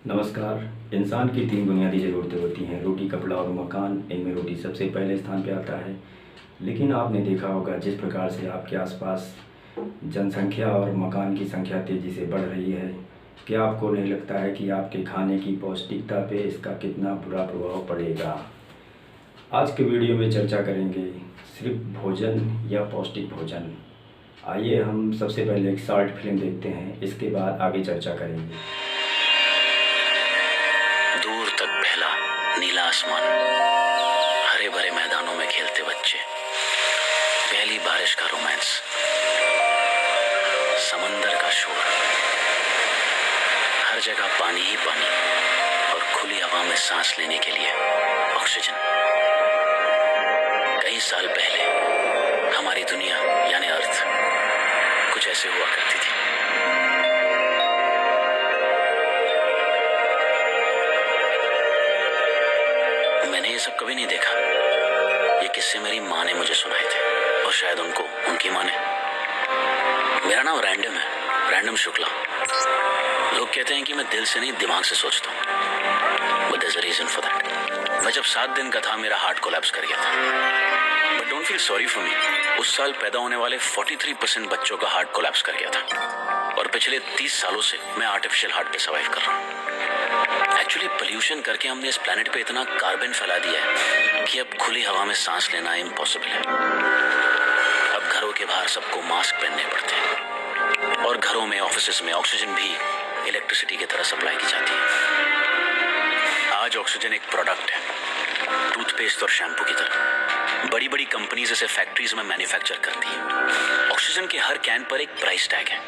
नमस्कार। इंसान की तीन बुनियादी ज़रूरतें होती हैं, रोटी, कपड़ा और मकान। इनमें रोटी सबसे पहले स्थान पे आता है। लेकिन आपने देखा होगा जिस प्रकार से आपके आसपास जनसंख्या और मकान की संख्या तेज़ी से बढ़ रही है, क्या आपको नहीं लगता है कि आपके खाने की पौष्टिकता पे इसका कितना बुरा प्रभाव पड़ेगा? आज के वीडियो में चर्चा करेंगे सिर्फ भोजन या पौष्टिक भोजन। आइए हम सबसे पहले एक शॉर्ट फिल्म देखते हैं, इसके बाद आगे चर्चा करेंगे। दूर तक फैला नीला आसमान, हरे भरे मैदानों में खेलते बच्चे, पहली बारिश का रोमांस, समंदर का शोर, हर जगह पानी ही पानी और खुली हवा में सांस लेने के लिए ऑक्सीजन। कई साल पहले हमारी दुनिया यानी अर्थ कुछ ऐसे हुआ करती थी। मैंने ये सब कभी नहीं देखा। ये किस्से मेरी माँ ने मुझे सुनाए थे और शायद उनको उनकी माँ ने। मेरा नाम रैंडम है, रैंडम शुक्ला। लोग कहते हैं कि मैं दिल से नहीं दिमाग से सोचता हूँ, but there is a reason for that. मैं जब 7 दिन का था मेरा हार्ट कोलैप्स कर गया था। But don't feel sorry for me. उस साल पैदा होने वाले 43% बच्चों का हार्ट कोलैप्स कर गया था और पिछले 30 सालों से मैं आर्टिफिशियल हार्ट पे सर्वाइव कर रहा हूँ। एक्चुअली पोल्यूशन करके हमने इस प्लेनेट पे इतना कार्बन फैला दिया है कि अब खुली हवा में सांस लेना इम्पॉसिबल है। अब घरों के बाहर सबको मास्क पहनने पड़ते हैं और घरों में, ऑफिसेस में ऑक्सीजन भी इलेक्ट्रिसिटी की तरह सप्लाई की जाती है। आज ऑक्सीजन एक प्रोडक्ट है, टूथपेस्ट और शैम्पू की तरह। बड़ी बड़ी कंपनीज इसे फैक्ट्रीज में मैन्युफैक्चर करती है। ऑक्सीजन के हर कैन पर एक प्राइस टैग है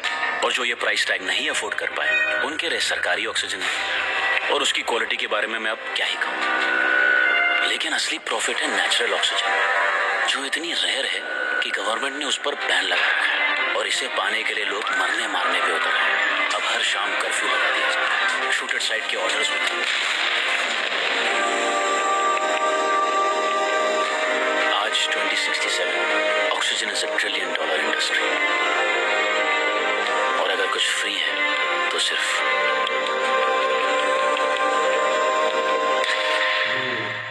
और जो ये प्राइस टैग नहीं अफोर्ड कर पाए उनके लिए सरकारी ऑक्सीजन है और उसकी क्वालिटी के बारे में मैं अब क्या ही कहूँ। लेकिन असली प्रॉफिट है नेचुरल ऑक्सीजन, जो इतनी रेयर है कि गवर्नमेंट ने उस पर बैन लगा रखा है और इसे पाने के लिए लोग मरने मारने पे उतर रहे हैं। अब हर शाम कर्फ्यू लगा दिया जाता है, शूट एट साइट के ऑर्डर्स होते हैं। आज 2067 ऑक्सीजन इज $1 ट्रिलियन इंडस्ट्री और अगर कुछ फ्री है तो सिर्फ।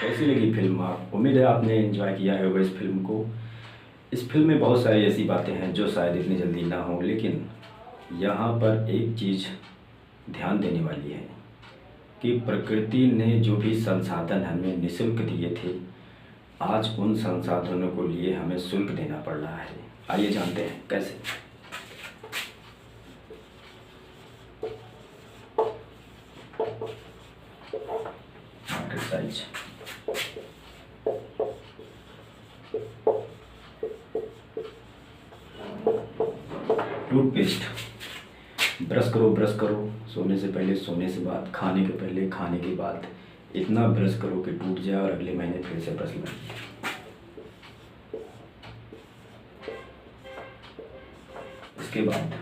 कैसी लगी फिल्म? आप उम्मीद है आपने एंजॉय किया होगा इस फिल्म को। इस फिल्म में बहुत सारी ऐसी बातें हैं जो शायद इतनी जल्दी ना हो, लेकिन यहाँ पर एक चीज़ ध्यान देने वाली है कि प्रकृति ने जो भी संसाधन हमें निःशुल्क दिए थे, आज उन संसाधनों को लिए हमें शुल्क देना पड़ रहा है। आइए जानते हैं कैसे। मार्केट साइज, टूथपेस्ट, ब्रश करो ब्रश करो, सोने से पहले, सोने से बाद, खाने के पहले, खाने के बाद, इतना ब्रश करो कि टूट जाए और अगले महीने फिर से ब्रश लगाइए। इसके बाद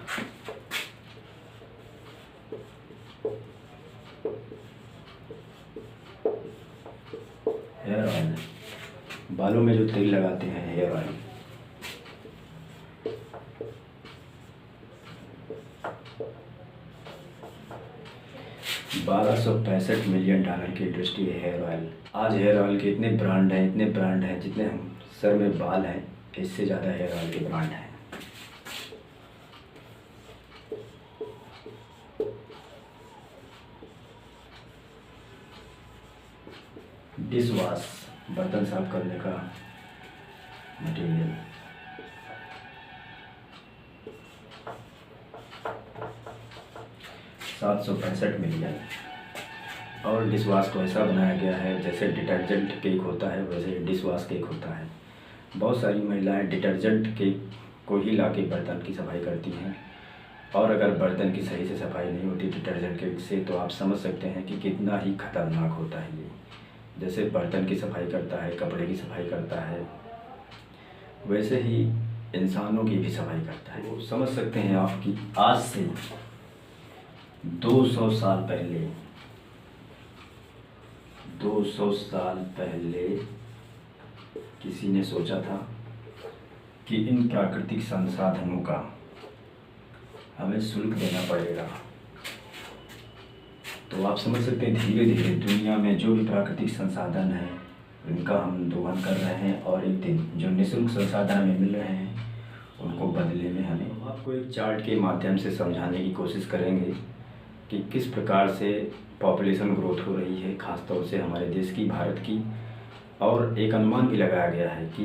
हेयर ऑयल, बालों में जो तेल लगाते हैं हेयर ऑयल। $1265 मिलियन की इंडस्ट्री है हेयर ऑयल। आज हेयर ऑयल के इतने ब्रांड हैं, इतने ब्रांड हैं, जितने हम सर में बाल हैं इससे ज़्यादा हेयर ऑयल के ब्रांड हैं। डिश वॉश, बर्तन साफ करने का मटेरियल, $765 मिलियन। और डिश वॉश को ऐसा बनाया गया है जैसे डिटर्जेंट केक होता है वैसे डिश वॉश केक होता है। बहुत सारी महिलाएं डिटर्जेंट केक को ही लाके बर्तन की सफाई करती हैं और अगर बर्तन की सही से सफाई नहीं होती डिटर्जेंट केक से तो आप समझ सकते हैं कि कितना ही खतरनाक होता है ये। जैसे बर्तन की सफाई करता है, कपड़े की सफाई करता है, वैसे ही इंसानों की भी सफाई करता है। वो समझ सकते हैं आप कि आज से 200 साल पहले 200 साल पहले किसी ने सोचा था कि इन प्राकृतिक संसाधनों का हमें शुल्क देना पड़ेगा। तो आप समझ सकते हैं धीरे धीरे दुनिया में जो भी प्राकृतिक संसाधन है उनका हम दोहन कर रहे हैं, और एक दिन जो निःशुल्क संसाधन हमें मिल रहे हैं उनको बदले में हमें आपको एक चार्ट के माध्यम से समझाने की कोशिश करेंगे कि किस प्रकार से पॉपुलेशन ग्रोथ हो रही है, ख़ासतौर से हमारे देश की, भारत की। और एक अनुमान भी लगाया गया है कि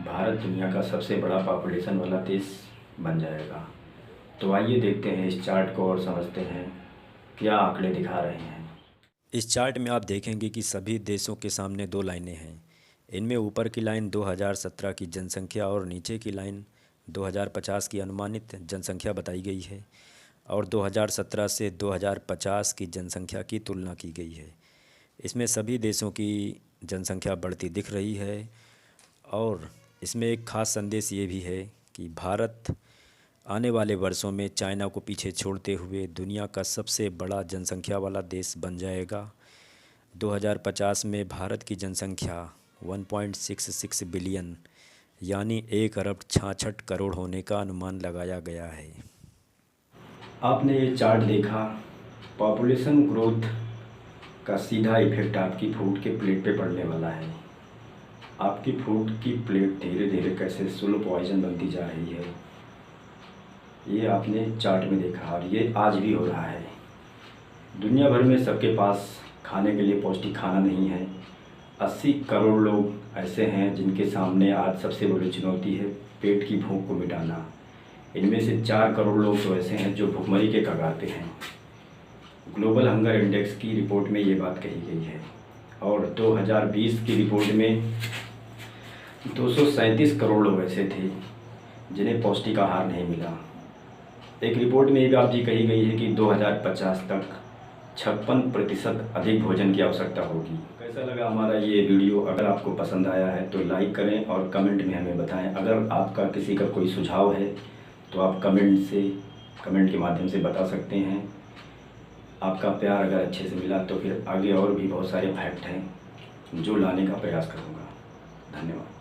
भारत दुनिया का सबसे बड़ा पॉपुलेशन वाला देश बन जाएगा। तो आइए देखते हैं इस चार्ट को और समझते हैं क्या आंकड़े दिखा रहे हैं। इस चार्ट में आप देखेंगे कि सभी देशों के सामने दो लाइनें हैं। इनमें ऊपर की लाइन 2017 की जनसंख्या और नीचे की लाइन 2050 की अनुमानित जनसंख्या बताई गई है, और 2017 से 2050 की जनसंख्या की तुलना की गई है। इसमें सभी देशों की जनसंख्या बढ़ती दिख रही है, और इसमें एक ख़ास संदेश ये भी है कि भारत आने वाले वर्षों में चाइना को पीछे छोड़ते हुए दुनिया का सबसे बड़ा जनसंख्या वाला देश बन जाएगा। 2050 में भारत की जनसंख्या 1.66 बिलियन यानी 1 अरब 66 करोड़ होने का अनुमान लगाया गया है। आपने ये चार्ट देखा, पॉपुलेशन ग्रोथ का सीधा इफेक्ट आपकी फूड के प्लेट पे पड़ने वाला है। आपकी फूड की प्लेट धीरे धीरे कैसे स्लो पॉइजन बनती जा रही है, ये आपने चार्ट में देखा, और ये आज भी हो रहा है। दुनिया भर में सबके पास खाने के लिए पौष्टिक खाना नहीं है। 80 करोड़ लोग ऐसे हैं जिनके सामने आज सबसे बड़ी चुनौती है पेट की भूख को मिटाना। इनमें से 4 करोड़ लोग तो ऐसे हैं जो भुखमरी के कगार पे हैं। ग्लोबल हंगर इंडेक्स की रिपोर्ट में ये बात कही गई है, और 2020 की रिपोर्ट में 237 करोड़ लोग ऐसे थे जिन्हें पौष्टिक आहार नहीं मिला। एक रिपोर्ट में ये बात भी कही गई है कि 2050 तक 56% अधिक भोजन की आवश्यकता होगी। कैसा लगा हमारा ये वीडियो? अगर आपको पसंद आया है तो लाइक करें और कमेंट में हमें बताएं। अगर आपका किसी का कोई सुझाव है तो आप कमेंट के माध्यम से बता सकते हैं। आपका प्यार अगर अच्छे से मिला तो फिर आगे और भी बहुत सारे फैक्ट हैं जो लाने का प्रयास करूँगा। धन्यवाद।